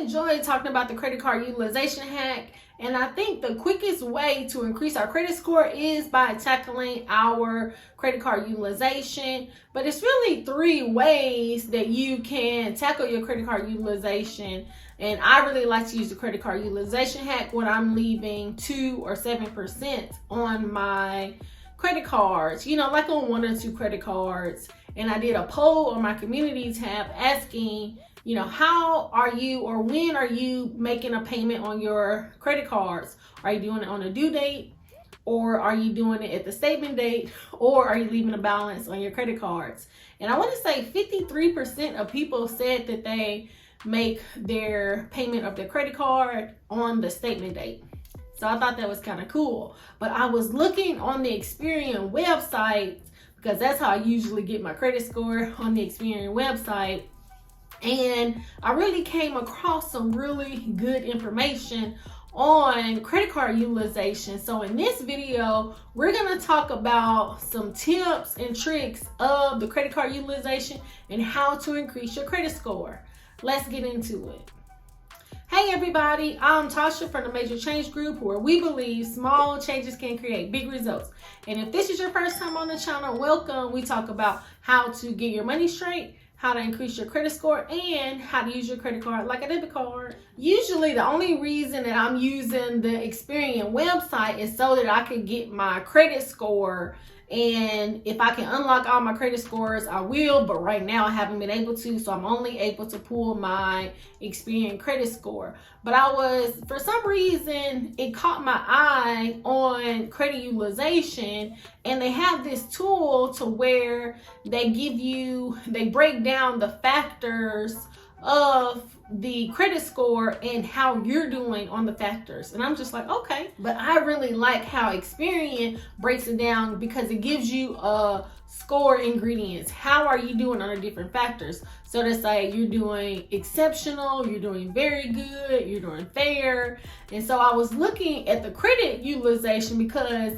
enjoy talking about the credit card utilization hack, and I think the quickest way to increase our credit score is by tackling our credit card utilization. But it's really 3 ways that you can tackle your credit card utilization. And I really like to use the credit card utilization hack when I'm leaving 2 or 7% on my credit cards, like on 1 or 2 credit cards. And I did a poll on my community tab asking, how are you or when are you making a payment on your credit cards? Are you doing it on a due date? Or are you doing it at the statement date? Or are you leaving a balance on your credit cards? And I want to say 53% of people said that they make their payment of their credit card on the statement date. So I thought that was kind of cool. But I was looking on the Experian website, because that's how I usually get my credit score, on the Experian website. And I really came across some really good information on credit card utilization. So in this video, we're going to talk about some tips and tricks of the credit card utilization and how to increase your credit score. Let's get into it. Hey everybody, I'm Tasha from the Major Change Group, where we believe small changes can create big results. And if this is your first time on the channel, welcome. We talk about how to get your money straight, how to increase your credit score, and how to use your credit card like a debit card. Usually the only reason that I'm using the Experian website is so that I can get my credit score. And if I can unlock all my credit scores, I will, but right now I haven't been able to, so I'm only able to pull my Experian credit score. But for some reason, it caught my eye on credit utilization, and they have this tool to where they break down the factors of the credit score and how you're doing on the factors. And I'm just like, okay. But I really like how Experian breaks it down, because it gives you score ingredients. How are you doing on the different factors? So to say you're doing exceptional, you're doing very good, you're doing fair. And so I was looking at the credit utilization, because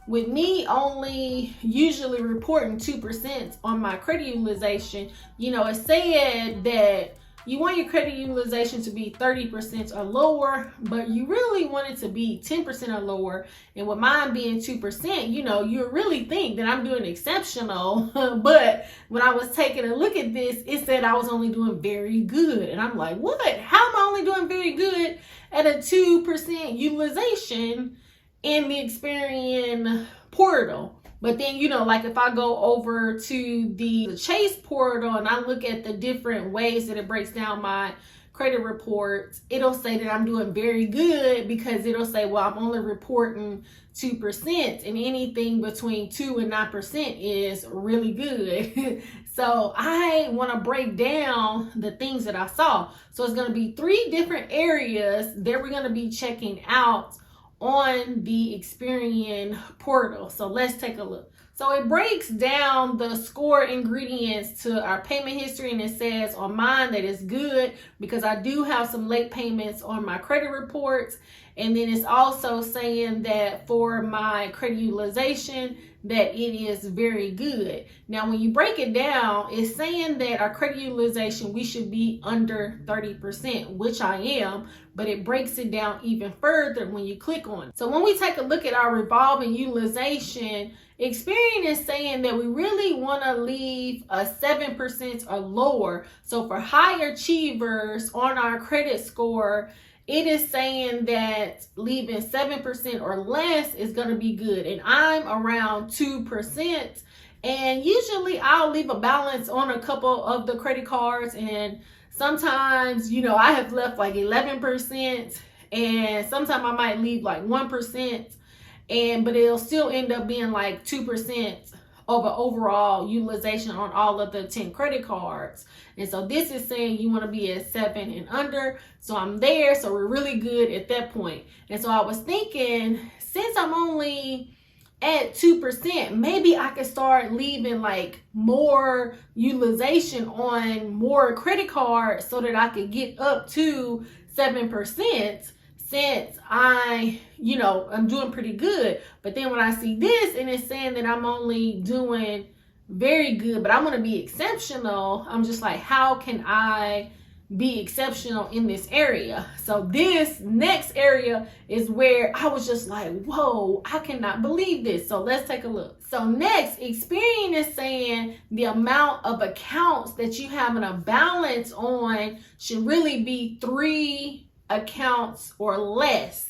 with me only usually reporting 2% on my credit utilization, it said that you want your credit utilization to be 30% or lower, but you really want it to be 10% or lower. And with mine being 2%, you really think that I'm doing exceptional. But when I was taking a look at this, it said I was only doing very good. And I'm like, what? How am I only doing very good at a 2% utilization in the Experian portal? But then, like if I go over to the Chase portal and I look at the different ways that it breaks down my credit reports, it'll say that I'm doing very good, because it'll say, well, I'm only reporting 2%, and anything between 2 and 9% is really good. So I want to break down the things that I saw. So it's going to be 3 different areas that we're going to be checking out on the Experian portal. So let's take a look. So it breaks down the score ingredients to our payment history, and it says on mine that it's good because I do have some late payments on my credit reports. And then it's also saying that for my credit utilization, that it is very good. Now, when you break it down, it's saying that our credit utilization, we should be under 30%, which I am, but it breaks it down even further when you click on it. So when we take a look at our revolving utilization, Experian is saying that we really want to leave a 7% or lower. So for high achievers on our credit score, it is saying that leaving 7% or less is going to be good. And I'm around 2%. And usually I'll leave a balance on a couple of the credit cards. And sometimes, I have left like 11%. And sometimes I might leave like 1%. But it'll still end up being like 2% of an overall utilization on all of the 10 credit cards. And so this is saying you want to be at 7 and under. So I'm there. So we're really good at that point. And so I was thinking, since I'm only at 2%, maybe I could start leaving like more utilization on more credit cards so that I could get up to 7%. Since I'm doing pretty good. But then when I see this and it's saying that I'm only doing very good, but I want to be exceptional, I'm just like, how can I be exceptional in this area. So this next area is where I was just like, whoa, I cannot believe this. So let's take a look. So next, Experian is saying the amount of accounts that you have in a balance on should really be 3 accounts or less.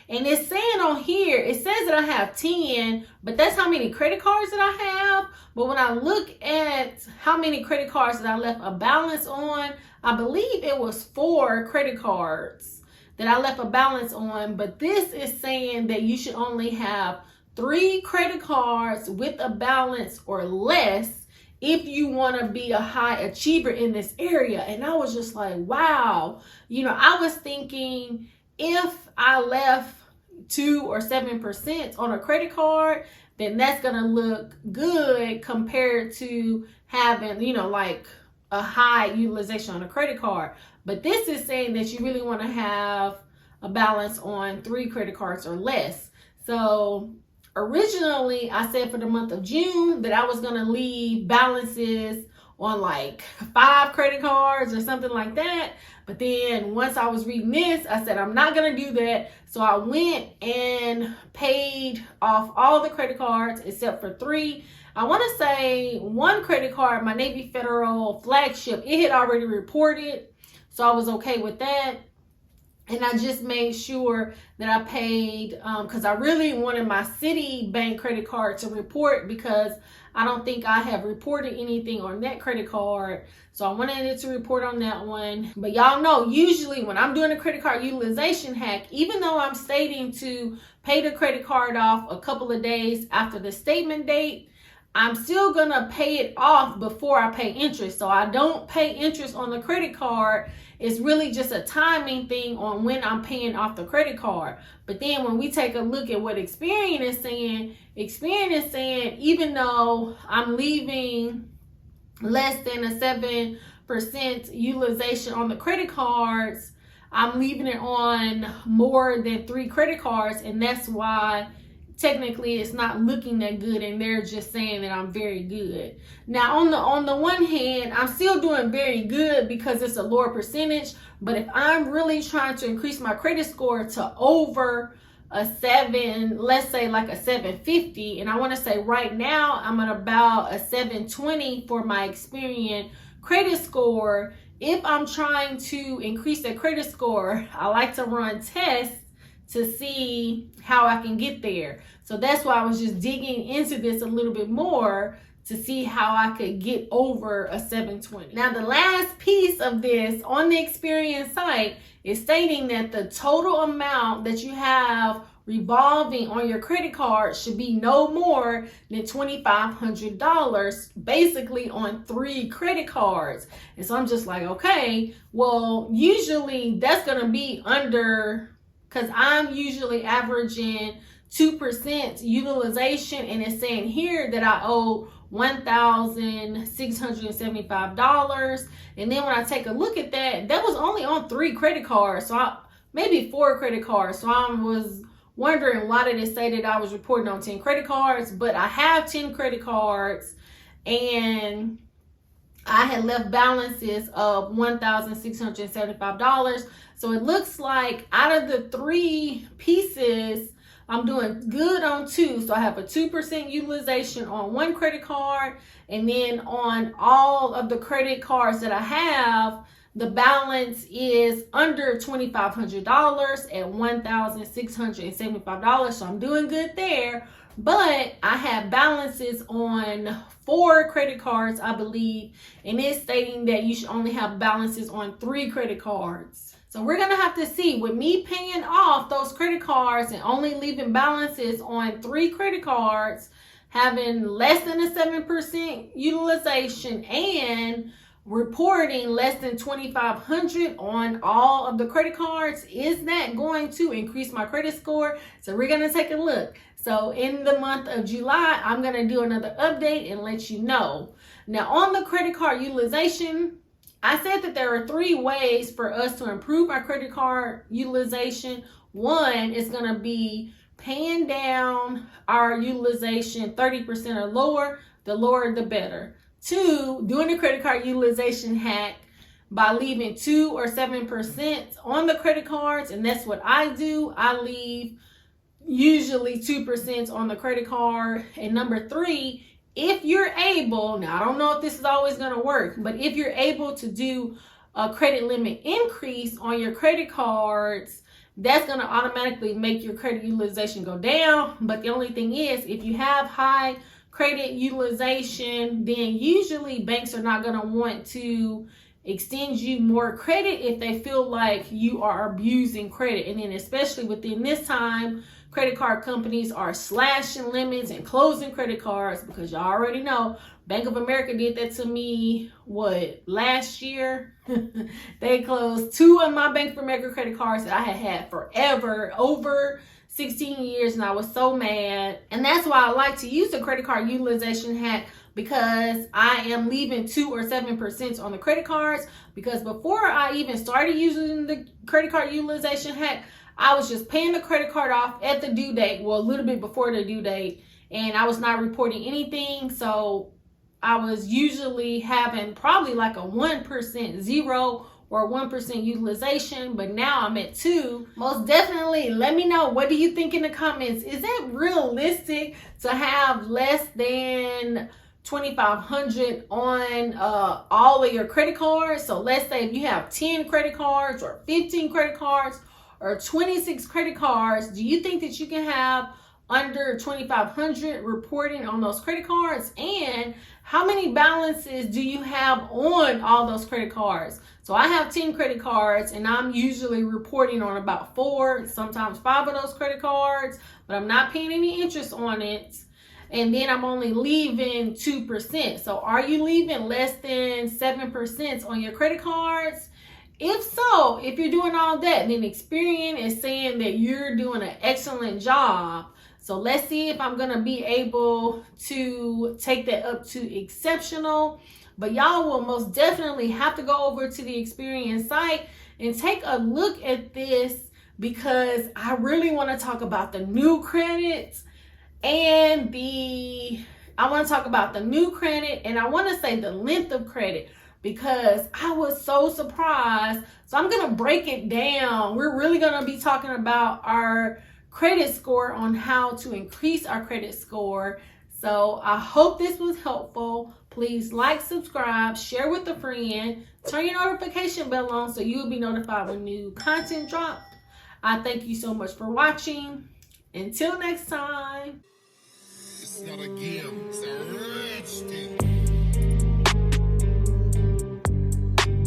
And it's saying on here, it says that I have 10, but that's how many credit cards that I have. But when I look at how many credit cards that I left a balance on, I believe it was 4 credit cards that I left a balance on. But this is saying that you should only have 3 credit cards with a balance or less if you want to be a high achiever in this area. And I was just like, wow. I was thinking, if I left 2 or 7% on a credit card, then that's going to look good compared to having, like a high utilization on a credit card. But this is saying that you really want to have a balance on 3 credit cards or less. So originally I said for the month of June that I was going to leave balances on like 5 credit cards or something like that. But then once I was reading this, I said, I'm not going to do that. So I went and paid off all the credit cards except for 3. I want to say 1 credit card, my Navy Federal flagship, it had already reported. So I was okay with that. And I just made sure that I paid, because I really wanted my Citibank credit card to report, because I don't think I have reported anything on that credit card. So I wanted it to report on that one. But y'all know, usually when I'm doing a credit card utilization hack, even though I'm stating to pay the credit card off a couple of days after the statement date, I'm still going to pay it off before I pay interest. So I don't pay interest on the credit card. It's really just a timing thing on when I'm paying off the credit card. But then when we take a look at what Experian is saying, even though I'm leaving less than a 7% utilization on the credit cards, I'm leaving it on more than 3 credit cards. And that's why technically it's not looking that good, and they're just saying that I'm very good. Now on the one hand, I'm still doing very good because it's a lower percentage, but if I'm really trying to increase my credit score to over a 7, let's say like a 750, and I want to say right now I'm at about a 720 for my Experian credit score. If I'm trying to increase that credit score, I like to run tests to see how I can get there. So that's why I was just digging into this a little bit more to see how I could get over a 720. Now the last piece of this on the Experian site is stating that the total amount that you have revolving on your credit card should be no more than $2,500, basically on 3 credit cards. And so I'm just like, okay, well, usually that's gonna be under, because I'm usually averaging 2% utilization, and it's saying here that I owe $1,675. And then when I take a look at that, that was only on 3 credit cards, so maybe 4 credit cards. So I was wondering, why did it say that I was reporting on 10 credit cards? But I have 10 credit cards, and I had left balances of $1,675. So it looks like out of the 3 pieces, I'm doing good on 2. So I have a 2% utilization on 1 credit card, and then on all of the credit cards that I have, the balance is under $2,500 at $1,675. So I'm doing good there. But I have balances on 4 credit cards, I believe, and it's stating that you should only have balances on 3 credit cards. So we're going to have to see, with me paying off those credit cards and only leaving balances on 3 credit cards, having less than a 7% utilization, and reporting less than $2,500 on all of the credit cards, is that going to increase my credit score? So we're going to take a look. So in the month of July, I'm going to do another update and let you know. Now on the credit card utilization, I said that there are 3 ways for us to improve our credit card utilization. One is going to be paying down our utilization 30% or lower. The lower, the better. 2, doing a credit card utilization hack by leaving 2 or 7% on the credit cards, and that's what I do. I leave usually 2% on the credit card. And number 3, if you're able, now I don't know if this is always going to work, but if you're able to do a credit limit increase on your credit cards, that's going to automatically make your credit utilization go down. But the only thing is, if you have high credit utilization, then usually banks are not going to want to extend you more credit if they feel like you are abusing credit. And then especially within this time, credit card companies are slashing limits and closing credit cards, because y'all already know Bank of America did that to me, last year? They closed 2 of my Bank of America credit cards that I had had forever, over 16 years, and I was so mad. And that's why I like to use the credit card utilization hack, because I am leaving 2 or 7% on the credit cards. Because before I even started using the credit card utilization hack, I was just paying the credit card off at the due date, well, a little bit before the due date, and I was not reporting anything. So I was usually having probably like a 1%, 0 or 1% utilization, but now I'm at 2. Most definitely, let me know, what do you think in the comments? Is it realistic to have less than $2,500 on all of your credit cards? So let's say if you have 10 credit cards or 15 credit cards or 26 credit cards, do you think that you can have under $2,500 reporting on those credit cards? And how many balances do you have on all those credit cards? So I have 10 credit cards, and I'm usually reporting on about 4, sometimes 5 of those credit cards, but I'm not paying any interest on it. And then I'm only leaving 2%. So are you leaving less than 7% on your credit cards? If so, if you're doing all that, then Experian is saying that you're doing an excellent job. So let's see if I'm going to be able to take that up to exceptional. But y'all will most definitely have to go over to the Experian site and take a look at this, because I really want to talk about the new credits and I want to talk about the new credit, and I want to say the length of credit, because I was so surprised. So I'm going to break it down. We're really going to be talking about our credit score, on how to increase our credit score. So I hope this was helpful. Please like, subscribe, share with a friend, turn your notification bell on so you'll be notified when new content drops. I thank you so much for watching. Until next time. It's not a game, it's a rich thing.